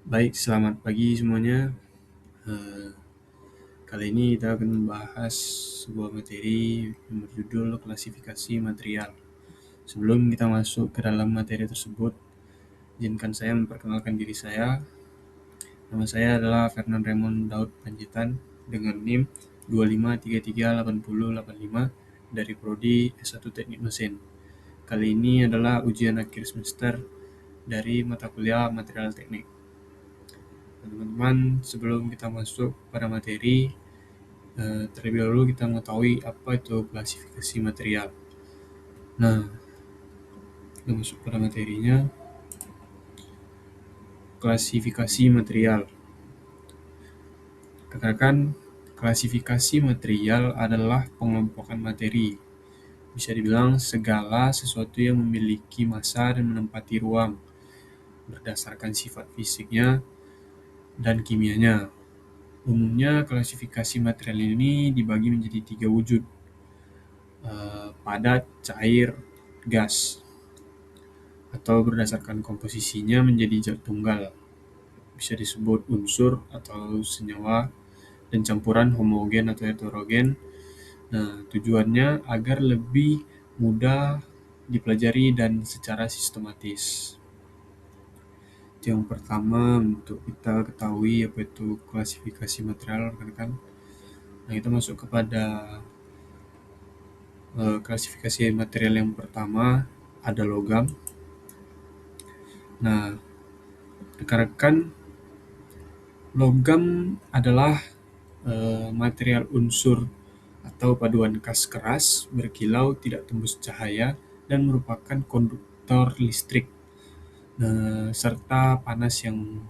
Baik, selamat pagi semuanya. Eh, Kali ini kita akan membahas sebuah materi yang berjudul klasifikasi material. Sebelum kita masuk ke dalam materi tersebut, izinkan saya memperkenalkan diri saya. Nama saya adalah Fernand Raymond Daud Panjitan dengan NIM 25338085 dari Prodi S1 Teknik Mesin. Kali ini adalah ujian akhir semester dari mata kuliah Material Teknik. Teman-teman, sebelum kita masuk pada materi, terlebih dahulu kita mengetahui apa itu klasifikasi material. Nah, kita masuk pada materinya. Klasifikasi material. Katakan klasifikasi material adalah pengelompokan materi. Bisa dibilang segala sesuatu yang memiliki massa dan menempati ruang berdasarkan sifat fisiknya dan kimianya. Umumnya klasifikasi material ini dibagi menjadi 3 wujud, padat, cair, gas, atau berdasarkan komposisinya menjadi zat tunggal, bisa disebut unsur atau senyawa, dan campuran homogen atau heterogen. Nah, tujuannya agar lebih mudah dipelajari dan secara sistematis. Itu yang pertama untuk kita ketahui apa itu klasifikasi material, kan? Nah, kita masuk kepada klasifikasi material yang pertama, ada logam. Nah, rekan-rekan, logam adalah material unsur atau paduan kas keras, berkilau, tidak tembus cahaya, dan merupakan konduktor listrik, serta panas yang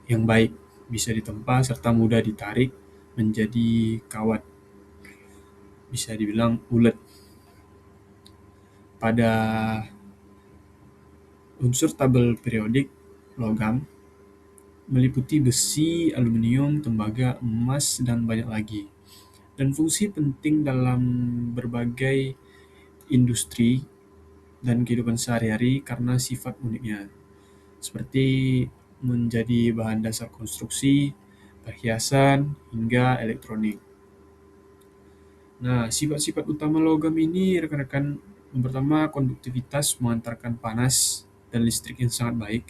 baik, bisa ditempa serta mudah ditarik menjadi kawat, bisa dibilang ulet. Pada unsur tabel periodik, logam meliputi besi, aluminium, tembaga, emas, dan banyak lagi. Dan fungsi penting dalam berbagai industri dan kehidupan sehari-hari karena sifat uniknya, seperti menjadi bahan dasar konstruksi, perhiasan, hingga elektronik. Nah, sifat-sifat utama logam ini, rekan-rekan, yang pertama, konduktivitas mengantarkan panas dan listrik yang sangat baik.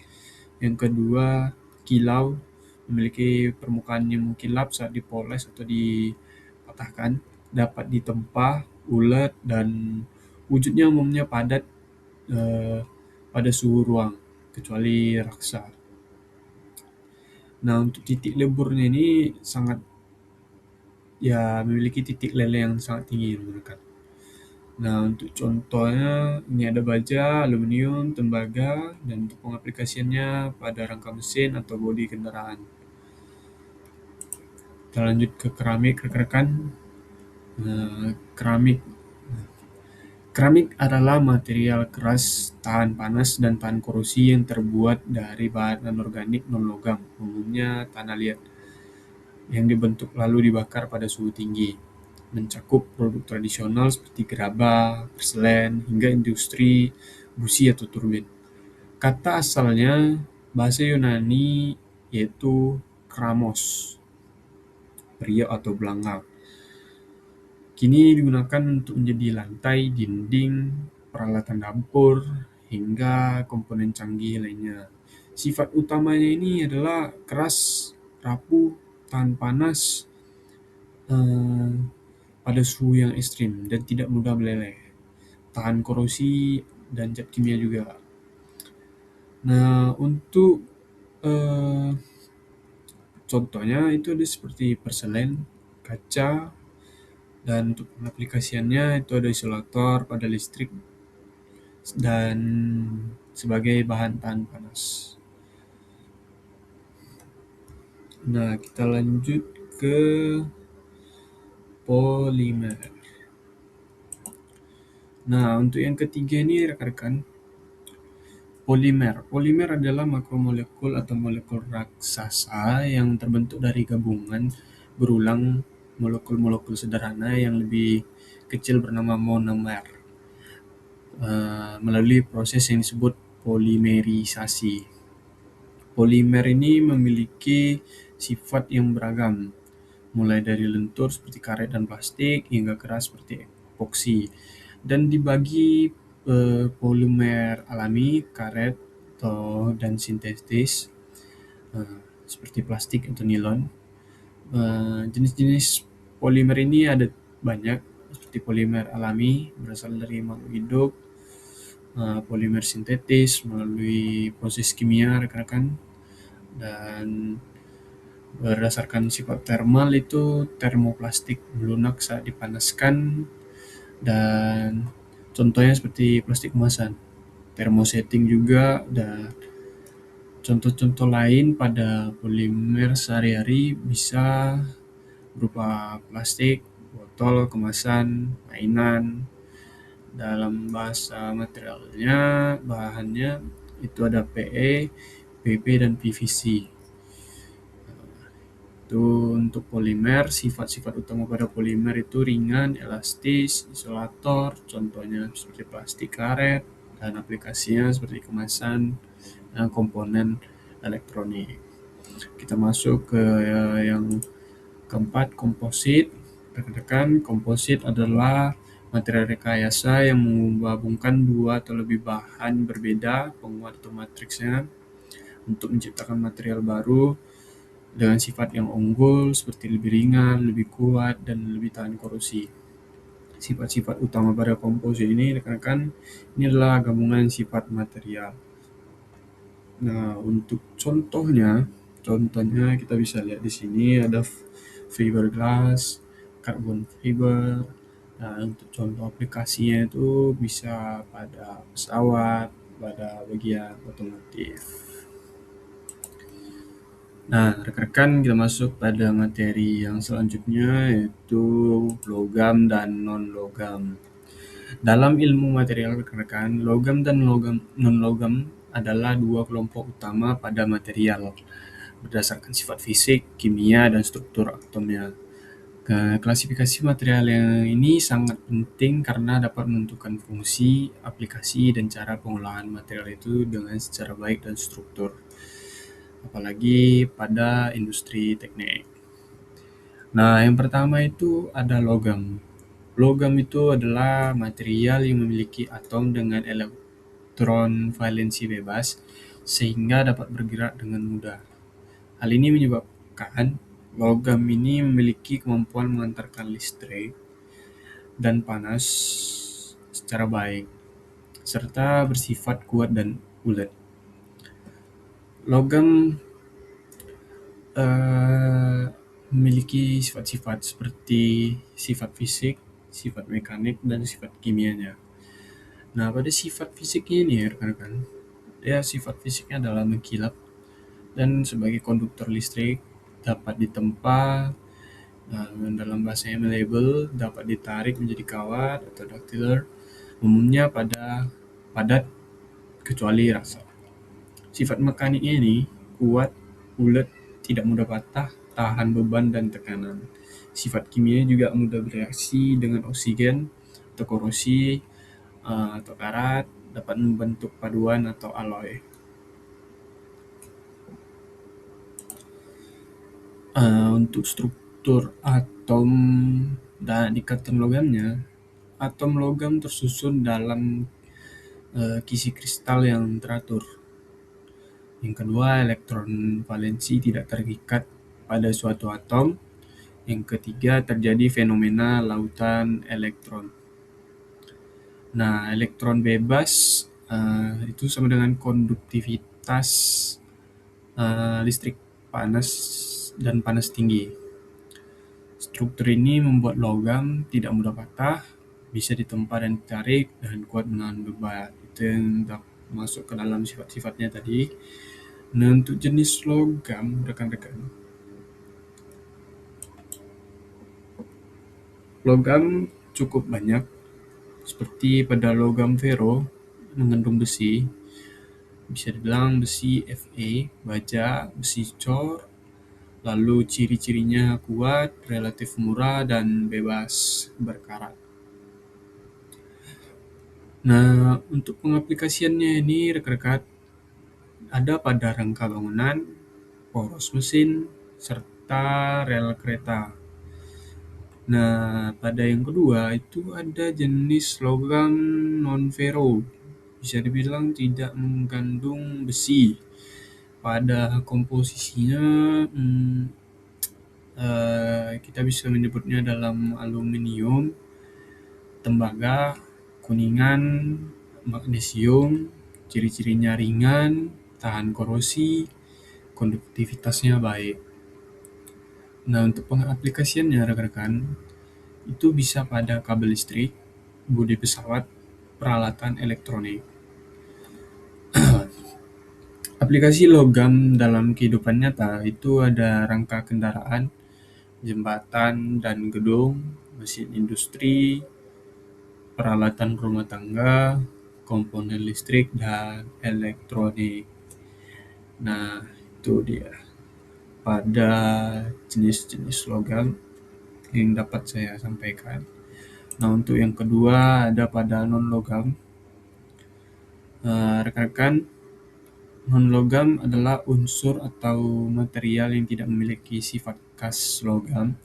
Yang kedua, kilau, memiliki permukaan yang mengkilap saat dipoles atau dipatahkan, dapat ditempa, ulet, dan wujudnya umumnya padat pada suhu ruang, kecuali raksa. Nah, untuk titik leburnya ini memiliki titik leleh yang sangat tinggi, rekan. Nah, untuk contohnya ini ada baja, aluminium, tembaga, dan untuk pengaplikasiannya pada rangka mesin atau bodi kendaraan. Kita lanjut ke keramik, rekan-rekan. Keramik. Keramik adalah material keras, tahan panas, dan tahan korosi yang terbuat dari bahan anorganik non-logam, umumnya tanah liat, yang dibentuk lalu dibakar pada suhu tinggi. Mencakup produk tradisional seperti gerabah, perselen, hingga industri busi atau turbin. Kata asalnya bahasa Yunani yaitu kramos, periuk atau belanga. Kini digunakan untuk menjadi lantai, dinding, peralatan dapur, hingga komponen canggih lainnya. Sifat utamanya ini adalah keras, rapuh, tahan panas, pada suhu yang ekstrim, dan tidak mudah meleleh. Tahan korosi dan zat kimia juga. Nah, untuk contohnya itu ada seperti perselen, kaca, dan untuk aplikasiannya itu ada isolator pada listrik dan sebagai bahan tahan panas. Nah, kita lanjut ke polimer. Nah, untuk yang ketiga ini rekan-rekan, polimer. Polimer adalah makromolekul atau molekul raksasa yang terbentuk dari gabungan berulang molekul-molekul sederhana yang lebih kecil bernama monomer, melalui proses yang disebut polimerisasi. Polimer ini memiliki sifat yang beragam, mulai dari lentur seperti karet dan plastik hingga keras seperti epoksi. Dan dibagi polimer alami, karet, dan sintetis seperti plastik atau nilon. Jenis-jenis polimer ini ada banyak, seperti polimer alami berasal dari makhluk hidup, polimer sintetis melalui proses kimia rekan-rekan, dan berdasarkan sifat thermal itu termoplastik melunak saat dipanaskan, dan contohnya seperti plastik kemasan, thermosetting juga, dan contoh-contoh lain pada polimer sehari-hari bisa berupa plastik, botol, kemasan, mainan. Dalam bahasa materialnya, bahannya itu ada PE, PP, dan PVC. Itu untuk polimer, sifat-sifat utama pada polimer itu ringan, elastis, isolator, contohnya seperti plastik karet, dan aplikasinya seperti kemasan dan komponen elektronik. Kita masuk ke yang keempat, komposit. Rekan-rekan, komposit adalah material rekayasa yang menggabungkan dua atau lebih bahan berbeda penguat atau matriksnya untuk menciptakan material baru dengan sifat yang unggul seperti lebih ringan, lebih kuat, dan lebih tahan korosi. Sifat-sifat utama pada komposit ini, rekan-rekan, ini adalah gabungan sifat material. Nah, untuk contohnya kita bisa lihat di sini ada fiberglass, carbon fiber. Nah, untuk contoh aplikasinya itu bisa pada pesawat, pada bagian otomotif. Nah, rekan-rekan, kita masuk pada materi yang selanjutnya, yaitu logam dan non-logam. Dalam ilmu material, rekan-rekan, logam dan non-logam adalah dua kelompok utama pada material berdasarkan sifat fisik, kimia, dan struktur atomnya. Klasifikasi material yang ini sangat penting karena dapat menentukan fungsi, aplikasi, dan cara pengolahan material itu dengan secara baik dan struktur, apalagi pada industri teknik. Nah, yang pertama itu ada logam. Logam itu adalah material yang memiliki atom dengan elektron valensi bebas sehingga dapat bergerak dengan mudah. Hal ini menyebabkan logam ini memiliki kemampuan mengantarkan listrik dan panas secara baik, serta bersifat kuat dan ulet. Logam memiliki sifat-sifat seperti sifat fisik, sifat mekanik, dan sifat kimianya. Nah, pada sifat fisiknya ini, rekan-rekan, sifat fisiknya adalah mengkilap dan sebagai konduktor listrik, dapat ditempa, dalam bahasanya malleable, dapat ditarik menjadi kawat atau ductile, umumnya padat kecuali rasa. Sifat mekaniknya ini kuat, ulet, tidak mudah patah, tahan beban dan tekanan. Sifat kimianya juga mudah bereaksi dengan oksigen atau korosi atau karat, dapat membentuk paduan atau alloy. Untuk struktur atom dan ikatan logamnya, atom logam tersusun dalam kisi kristal yang teratur. Yang kedua, elektron valensi tidak terikat pada suatu atom. Yang ketiga, terjadi fenomena lautan elektron. Nah, elektron bebas itu sama dengan konduktivitas listrik panas dan panas tinggi. Struktur ini membuat logam tidak mudah patah, bisa ditempa dan ditarik, dan kuat menahan beban. Itu yang masuk ke dalam sifat-sifatnya tadi. Nah, untuk jenis logam, rekan-rekan, logam cukup banyak, seperti pada logam fero mengandung besi, bisa dibilang besi Fe, baja, besi cor, lalu ciri-cirinya kuat, relatif murah, dan bebas berkarat. Nah, untuk pengaplikasiannya ini, rekan-rekan, ada pada rangka bangunan, poros mesin, serta rel kereta. Nah, pada yang kedua itu ada jenis logam non-ferro, bisa dibilang tidak mengandung besi. Pada komposisinya, kita bisa menyebutnya dalam aluminium, tembaga, kuningan, magnesium, ciri-cirinya ringan, tahan korosi, konduktivitasnya baik. Nah, untuk pengaplikasiannya rekan-rekan, itu bisa pada kabel listrik, bodi pesawat, peralatan elektronik. Aplikasi logam dalam kehidupan nyata itu ada rangka kendaraan, jembatan dan gedung, mesin industri, peralatan rumah tangga, komponen listrik, dan elektronik. Nah, itu dia pada jenis-jenis logam yang dapat saya sampaikan. Nah, untuk yang kedua ada pada non-logam. Rekan-rekan, non-logam adalah unsur atau material yang tidak memiliki sifat khas logam.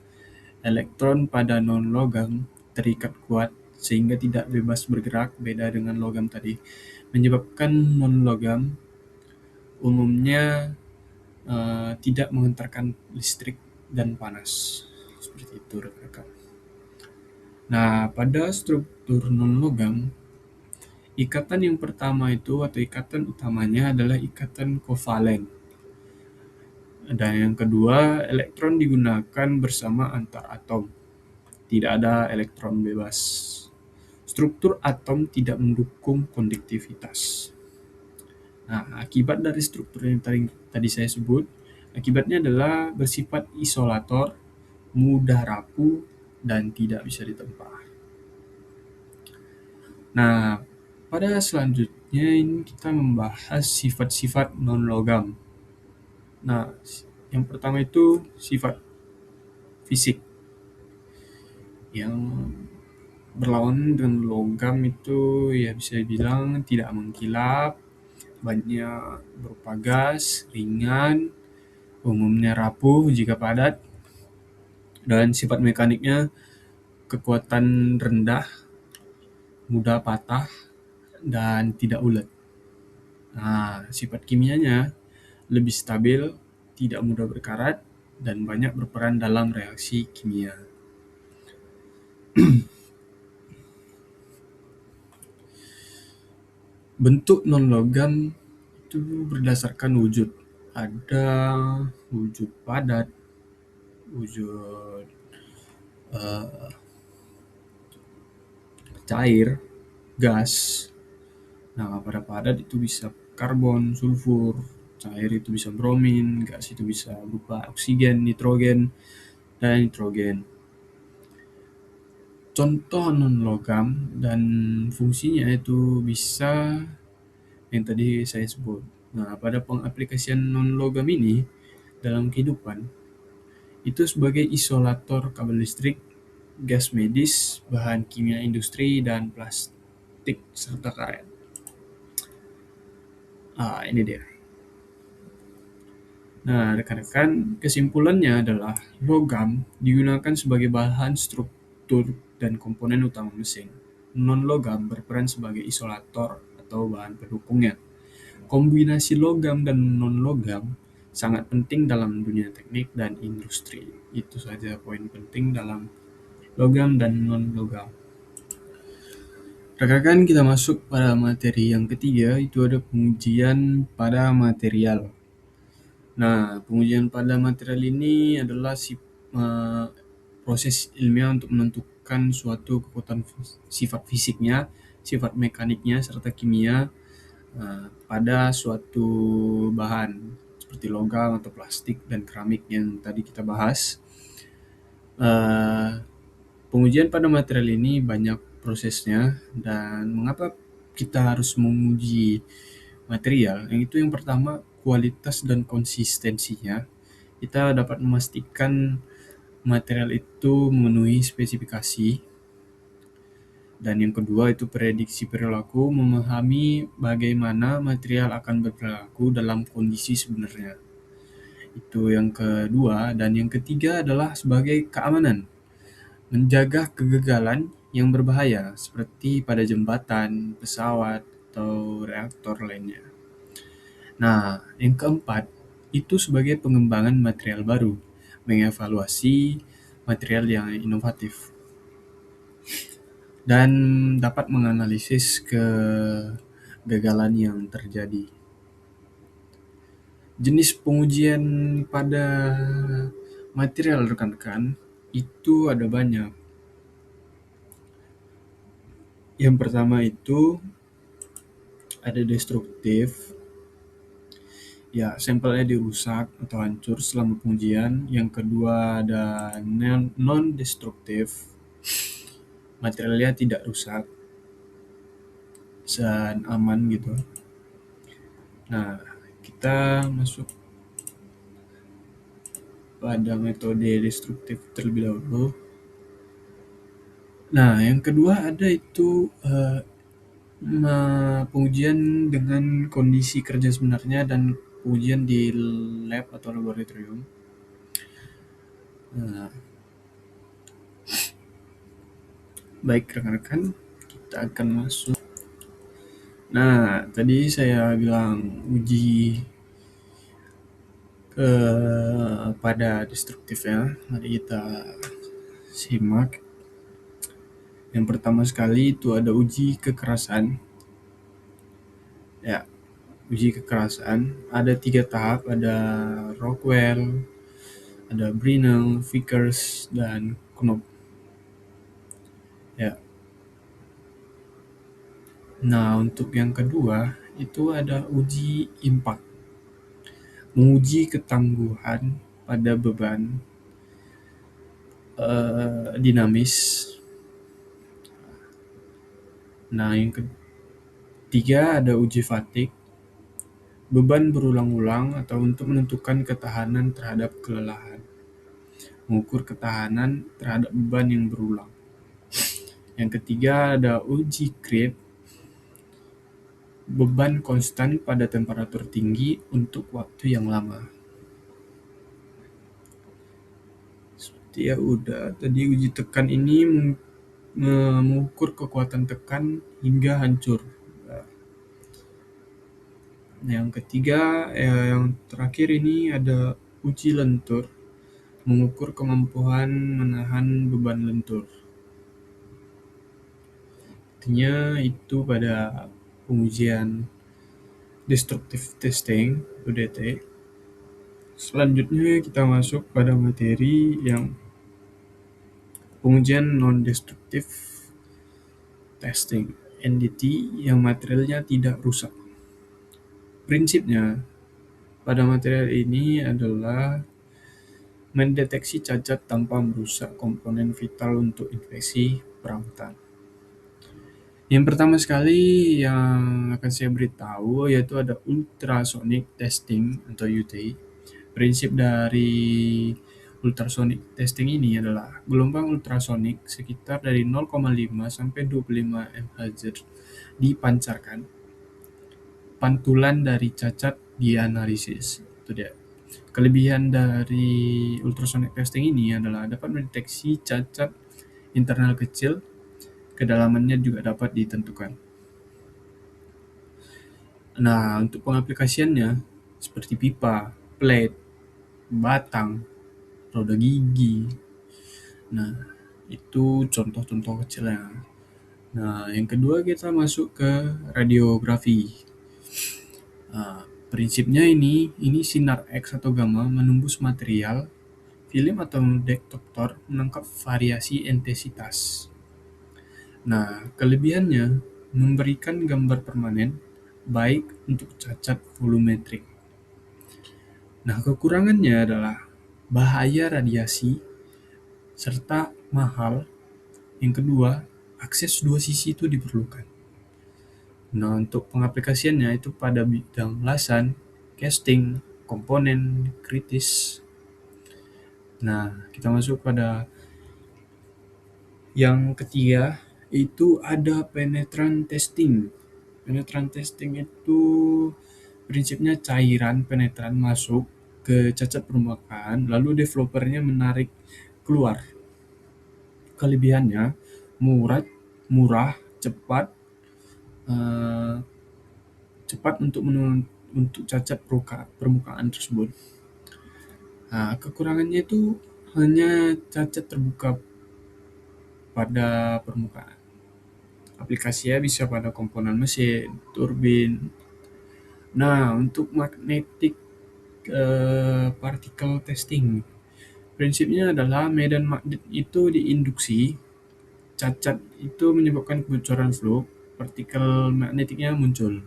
Elektron pada non-logam terikat kuat sehingga tidak bebas bergerak, beda dengan logam tadi, menyebabkan non-logam umumnya tidak mengantarkan listrik dan panas. Seperti itu, rekan-rekan. Nah, pada struktur non-logam, ikatan yang pertama itu atau ikatan utamanya adalah ikatan kovalen. Dan yang kedua, elektron digunakan bersama antar atom. Tidak ada elektron bebas. Struktur atom tidak mendukung konduktivitas. Nah, akibat dari struktur yang tadi saya sebut, akibatnya adalah bersifat isolator, mudah rapuh, dan tidak bisa ditempa. Nah, pada selanjutnya ini kita membahas sifat-sifat non-logam. Nah, yang pertama itu sifat fisik. Yang berlawanan dengan logam itu ya bisa dibilang tidak mengkilap, banyak berupa gas, ringan, umumnya rapuh jika padat, dan sifat mekaniknya kekuatan rendah, mudah patah, dan tidak ulet. Nah, sifat kimianya lebih stabil, tidak mudah berkarat, dan banyak berperan dalam reaksi kimia. Bentuk non-logam itu berdasarkan wujud. Ada wujud padat, wujud cair, gas. Nah, pada padat itu bisa karbon, sulfur, cair itu bisa bromin, gas itu bisa berupa oksigen, nitrogen, dan nitrogen. Contoh non-logam dan fungsinya itu bisa yang tadi saya sebut. Nah, pada pengaplikasian non-logam ini dalam kehidupan, itu sebagai isolator kabel listrik, gas medis, bahan kimia industri, dan plastik serta karet. Ini dia. Nah, rekan-rekan, kesimpulannya adalah logam digunakan sebagai bahan struktur dan komponen utama mesin. Non-logam berperan sebagai isolator atau bahan pendukungnya. Kombinasi logam dan non-logam sangat penting dalam dunia teknik dan industri. Itu saja poin penting dalam logam dan non-logam. Rekan-rekan, kita masuk pada materi yang ketiga, itu ada pengujian pada material. Nah, pengujian pada material ini adalah proses ilmiah untuk menentukan suatu kekuatan sifat fisiknya, sifat mekaniknya, serta kimia pada suatu bahan seperti logam atau plastik dan keramik yang tadi kita bahas. Pengujian pada material ini banyak prosesnya, dan mengapa kita harus menguji material? Yang pertama, kualitas dan konsistensinya. Kita dapat memastikan material itu memenuhi spesifikasi. Dan yang kedua itu prediksi perilaku, memahami bagaimana material akan berperilaku dalam kondisi sebenarnya. Itu yang kedua. Dan yang ketiga adalah sebagai keamanan, menjaga kegagalan yang berbahaya seperti pada jembatan, pesawat, atau reaktor lainnya. Nah, yang keempat itu sebagai pengembangan material baru, mengevaluasi material yang inovatif, dan dapat menganalisis kegagalan yang terjadi. Jenis pengujian pada material rekan-rekan itu ada banyak. Yang pertama itu ada destruktif, ya sampelnya dirusak atau hancur selama pengujian. Yang kedua ada non-destruktif, materialnya tidak rusak dan aman gitu. Nah, kita masuk pada metode destruktif terlebih dahulu. Nah, yang kedua ada itu pengujian dengan kondisi kerja sebenarnya dan pengujian di lab atau laboratorium. Nah, baik rekan-rekan, kita akan masuk. Nah, tadi saya bilang uji pada destruktif ya. Mari kita simak. Yang pertama sekali itu ada uji kekerasan. Ya, uji kekerasan ada 3 tahap, ada Rockwell, ada Brinell, Vickers, dan Knoop. Ya. Nah, untuk yang kedua itu ada uji impact, menguji ketangguhan pada beban dinamis. Nah, yang ketiga ada uji fatigue, beban berulang-ulang atau untuk menentukan ketahanan terhadap kelelahan, mengukur ketahanan terhadap beban yang berulang. Yang ketiga ada uji creep, beban konstan pada temperatur tinggi untuk waktu yang lama. Seperti ya udah tadi uji tekan ini mengukur kekuatan tekan hingga hancur. Yang ketiga, yang terakhir ini ada uji lentur, mengukur kemampuan menahan beban lentur. Artinya itu pada pengujian destructive testing (DT). Selanjutnya kita masuk pada materi yang pengujian non-destructive testing (NDT) yang materialnya tidak rusak. Prinsipnya pada material ini adalah mendeteksi cacat tanpa merusak komponen vital untuk infeksi perawatan. Yang pertama sekali yang akan saya beritahu yaitu ada ultrasonic testing atau UT. Prinsip dari ultrasonic testing ini adalah gelombang ultrasonik sekitar dari 0,5 sampai 25 MHz dipancarkan. Pantulan dari cacat dianalisis. Itu dia. Kelebihan dari ultrasonic testing ini adalah dapat mendeteksi cacat internal kecil, kedalamannya juga dapat ditentukan. Nah, untuk pengaplikasiannya seperti pipa, plate, batang, roda gigi. Nah, itu contoh-contoh kecilnya. Nah, yang kedua kita masuk ke radiografi. Prinsipnya ini sinar X atau gamma menembus material, film atau detektor menangkap variasi intensitas. Nah, kelebihannya memberikan gambar permanen, baik untuk cacat volumetrik. Nah, kekurangannya adalah bahaya radiasi, serta mahal. Yang kedua, akses dua sisi itu diperlukan. Nah, untuk pengaplikasiannya itu pada bidang lasan, casting, komponen kritis. Nah, kita masuk pada yang ketiga, Itu ada penetran testing. Penetran testing itu prinsipnya cairan penetran masuk ke cacat permukaan, lalu developernya menarik keluar. Kelebihannya murah, murah, cepat, eh, cepat untuk cacat permukaan tersebut. Nah, kekurangannya itu hanya cacat terbuka pada permukaan. Aplikasinya bisa pada komponen mesin, turbin. Nah, untuk magnetic particle testing, prinsipnya adalah medan magnet itu diinduksi, cacat itu menyebabkan kebocoran flux, partikel magnetiknya muncul.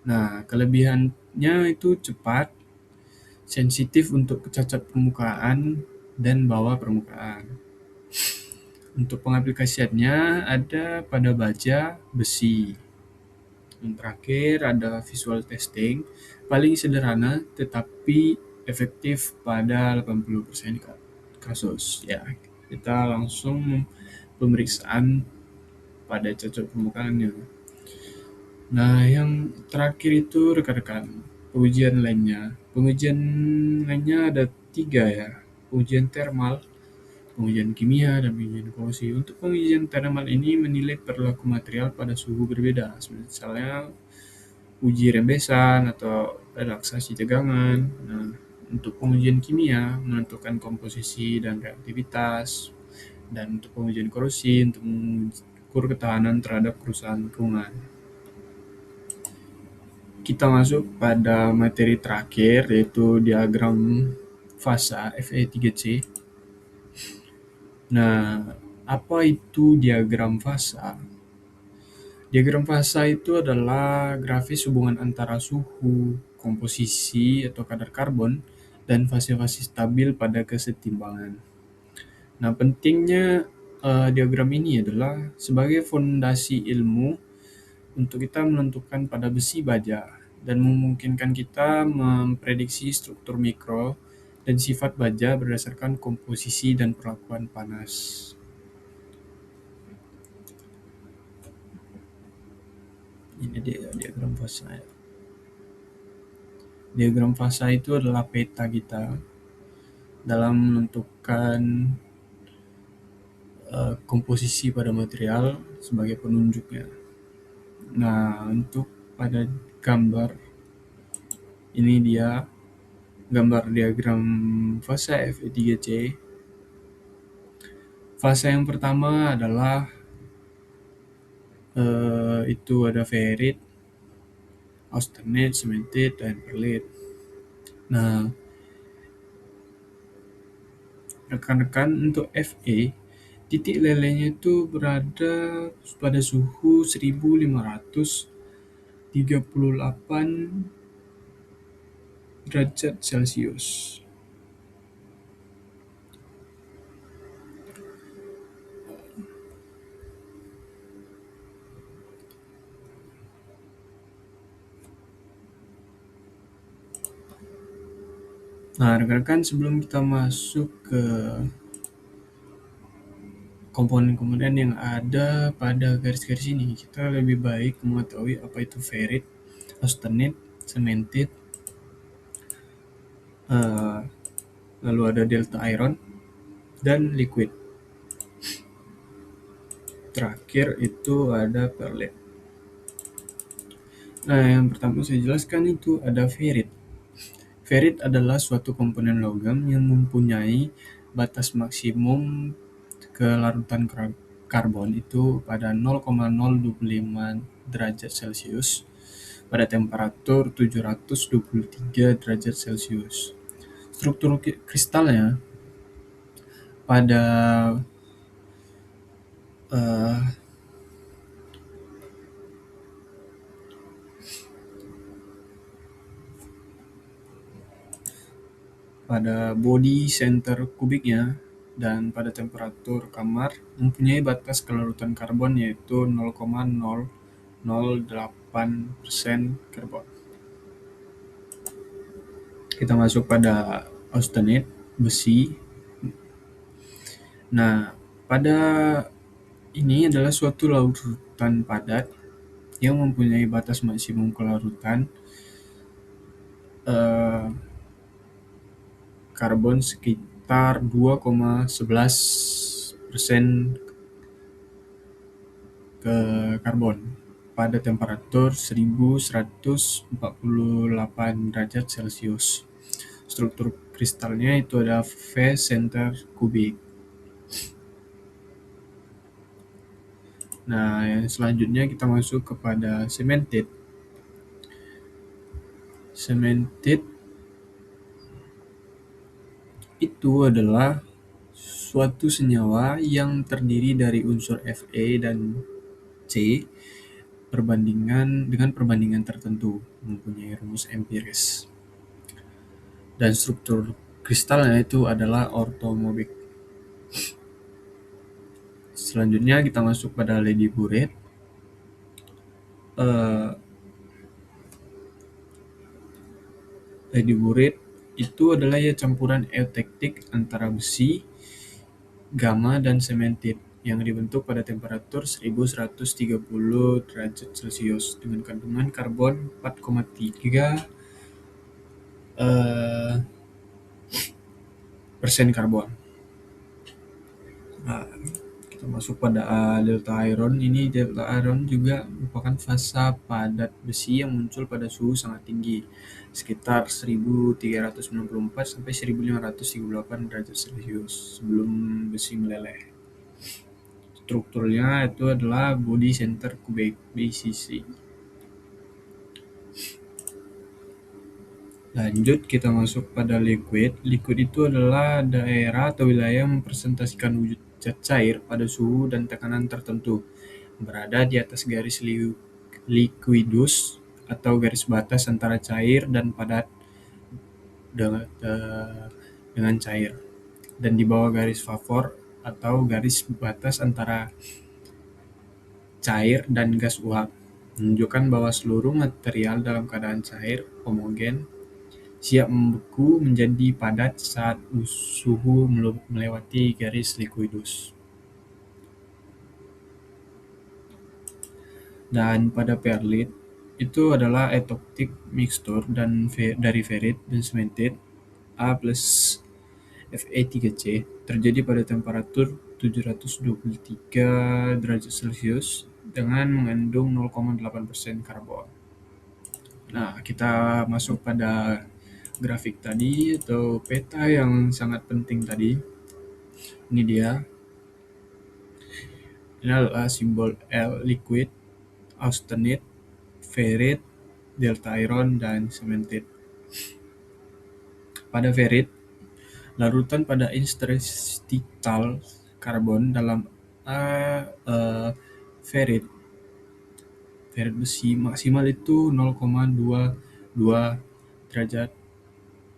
Nah, kelebihannya itu cepat, sensitif untuk cacat permukaan dan bawah permukaan. Untuk pengaplikasiannya ada pada baja, besi. Yang terakhir ada visual testing, paling sederhana tetapi efektif pada 80% kasus. Ya, kita langsung pemeriksaan pada cacat permukaannya. Nah, yang terakhir itu rekan-rekan, pengujian lainnya. Pengujian lainnya ada 3 ya, pengujian thermal, pengujian kimia, dan pengujian korosif. Untuk pengujian thermal ini menilai perilaku material pada suhu berbeda, misalnya uji rembesan atau relaksasi tegangan. Nah, untuk pengujian kimia menentukan komposisi dan reaktivitas, dan untuk pengujian korosif untuk mengukur ketahanan terhadap kerusakan lingkungan. Kita masuk pada materi terakhir yaitu diagram fasa Fe3C. Nah, apa itu diagram fasa? Diagram fasa itu adalah grafis hubungan antara suhu, komposisi atau kadar karbon, dan fase-fase stabil pada kesetimbangan. Nah, pentingnya diagram ini adalah sebagai fondasi ilmu untuk kita menentukan pada besi baja dan memungkinkan kita memprediksi struktur mikro dan sifat baja berdasarkan komposisi dan perlakuan panas. Ini dia diagram fasa. Diagram fasa itu adalah peta kita dalam menentukan komposisi pada material sebagai penunjuknya. Nah, untuk pada gambar ini dia gambar diagram fasa Fe3C. Fase yang pertama adalah itu ada ferrit, austenite, cemented, dan perlite. Nah, rekan-rekan untuk Fe, titik lelehnya itu berada pada suhu 1538 derajat Celcius. Nah, rekan-rekan, sebelum kita masuk ke komponen-komponen yang ada pada garis-garis ini, kita lebih baik mengetahui apa itu ferrit, austenite, cemented, lalu ada delta iron, dan liquid. Terakhir itu ada perlite. Nah, yang pertama saya jelaskan itu ada ferrit. Ferrit adalah suatu komponen logam yang mempunyai batas maksimum kelarutan karbon itu pada 0,025 derajat Celcius pada temperatur 723 derajat Celcius. Struktur kristalnya pada body center kubiknya dan pada temperatur kamar mempunyai batas kelarutan karbon yaitu 0,008% karbon. Kita masuk pada austenite, besi. Nah, pada Ini adalah suatu larutan padat yang mempunyai batas maksimum kelarutan eh, karbon sekitar 2,11% ke karbon pada temperatur 1148 derajat Celcius. Struktur kristalnya itu ada V center kubik. Nah, yang selanjutnya kita masuk kepada cemented. Cemented itu adalah suatu senyawa yang terdiri dari unsur Fe dan C dengan perbandingan tertentu, mempunyai rumus empiris. Dan struktur kristalnya itu adalah orthomorphic. Selanjutnya kita masuk pada lady burette. Lady burette itu adalah ya campuran eutektik antara besi, gamma, dan cemented yang dibentuk pada temperatur 1130 derajat Celcius dengan kandungan karbon 4,3 persen karbon. Nah, kita masuk pada delta iron. Ini delta iron juga merupakan fasa padat besi yang muncul pada suhu sangat tinggi, sekitar 1394 sampai 1538 derajat Celcius sebelum besi meleleh. Strukturnya itu adalah body center kubik (BCC). Lanjut kita masuk pada liquid. Liquid itu adalah daerah atau wilayah yang mempresentasikan wujud zat cair pada suhu dan tekanan tertentu, berada di atas garis liquidus atau garis batas antara cair dan padat dengan cair, dan di bawah garis vapor atau garis batas antara cair dan gas uap, menunjukkan bahwa seluruh material dalam keadaan cair, homogen, siap membeku menjadi padat saat suhu melewati garis liquidus. Dan pada perlit itu adalah eutektik mixture dari ferrit dan cemented A plus Fe3C terjadi pada temperatur 723 derajat Celcius dengan mengandung 0,8% karbon. Nah, kita masuk pada grafik tadi atau peta yang sangat penting tadi. Ini dia. Ini adalah simbol L liquid, austenite, ferrit, delta iron, dan cemented. Pada ferrit, larutan pada interstitial karbon dalam ferrit besi maksimal itu 0,22 derajat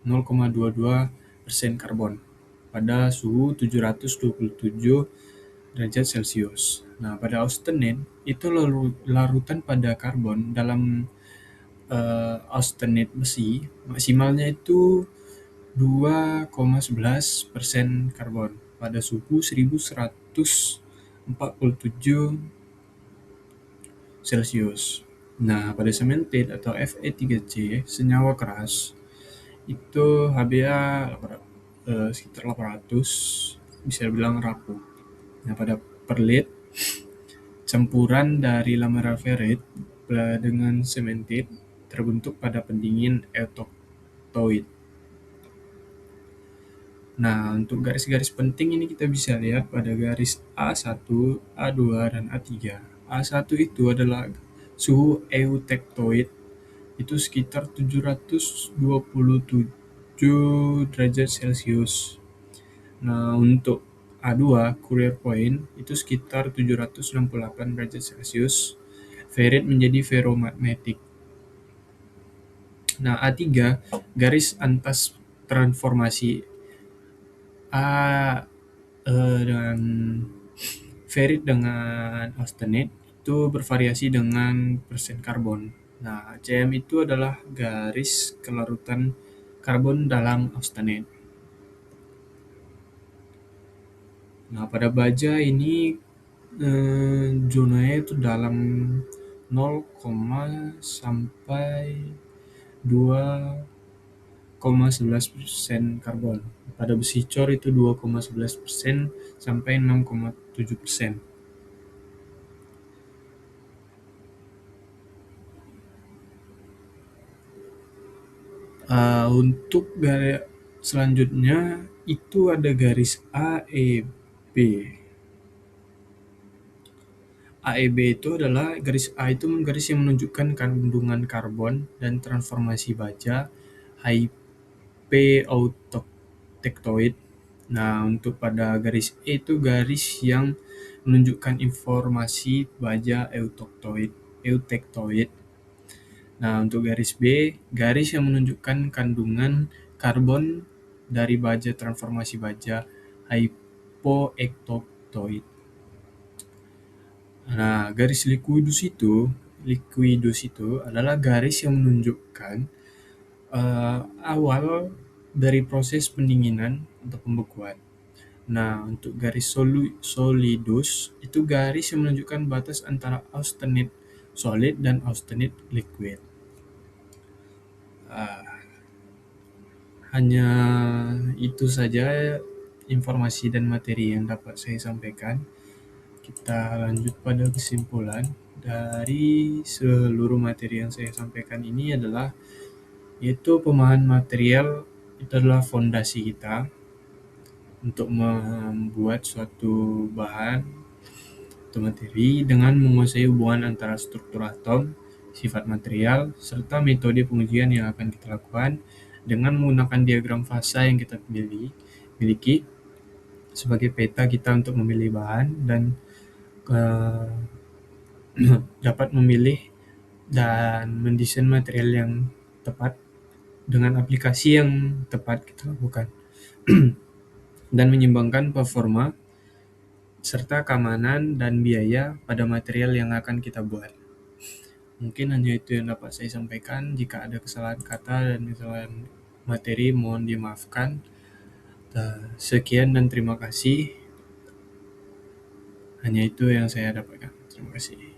0,22% karbon pada suhu 727 derajat Celcius. Nah, pada austenite itu larutan pada karbon dalam austenite besi maksimalnya itu 2,11% karbon pada suhu 1147 Celcius. Nah, pada cemented atau Fe3C, senyawa keras, itu HbA sekitar 800, bisa dibilang rapuh. Nah, pada perlit, campuran dari lameral ferrit dengan cemented terbentuk pada pendingin eutectoid. Nah, untuk garis-garis penting ini kita bisa lihat pada garis A1, A2, dan A3. A1 itu adalah suhu eutectoid itu sekitar 727 derajat Celcius. Nah, untuk A2, Curie point, itu sekitar 768 derajat Celcius. Ferrit menjadi ferromagnetik. Nah, A3, garis antas transformasi A dengan ferrit dengan austenite itu bervariasi dengan persen karbon. Nah, CM itu adalah garis kelarutan karbon dalam austenite. Nah, pada baja ini Zonanya itu dalam 0, sampai 2,11% karbon. Pada besi cor itu 2,11% sampai 6,7%. Untuk selanjutnya itu ada garis AEB. AEB itu adalah garis A itu garis yang menunjukkan kandungan karbon dan transformasi baja hypotektoid. Nah, untuk pada garis E itu garis yang menunjukkan informasi baja eutektoid. Nah, untuk garis B, garis yang menunjukkan kandungan karbon dari baja transformasi baja hypoektotoid. Nah, garis liquidus itu adalah garis yang menunjukkan awal dari proses pendinginan atau pembekuan. Nah, untuk garis solidus itu garis yang menunjukkan batas antara austenite solid dan austenite liquid. Hanya itu saja informasi dan materi yang dapat saya sampaikan. Kita lanjut pada kesimpulan. Dari seluruh materi yang saya sampaikan ini adalah yaitu pemahaman material itu adalah fondasi kita untuk membuat suatu bahan atau materi dengan menguasai hubungan antara struktur atom, sifat material, serta metode pengujian yang akan kita lakukan dengan menggunakan diagram fasa yang kita miliki sebagai peta kita untuk memilih bahan dan dapat memilih dan mendesain material yang tepat dengan aplikasi yang tepat kita lakukan dan menyeimbangkan performa serta keamanan dan biaya pada material yang akan kita buat. Mungkin hanya itu yang dapat saya sampaikan. Jika ada kesalahan kata dan kesalahan materi, mohon dimaafkan. Sekian dan terima kasih. Hanya itu yang saya dapatkan. Terima kasih.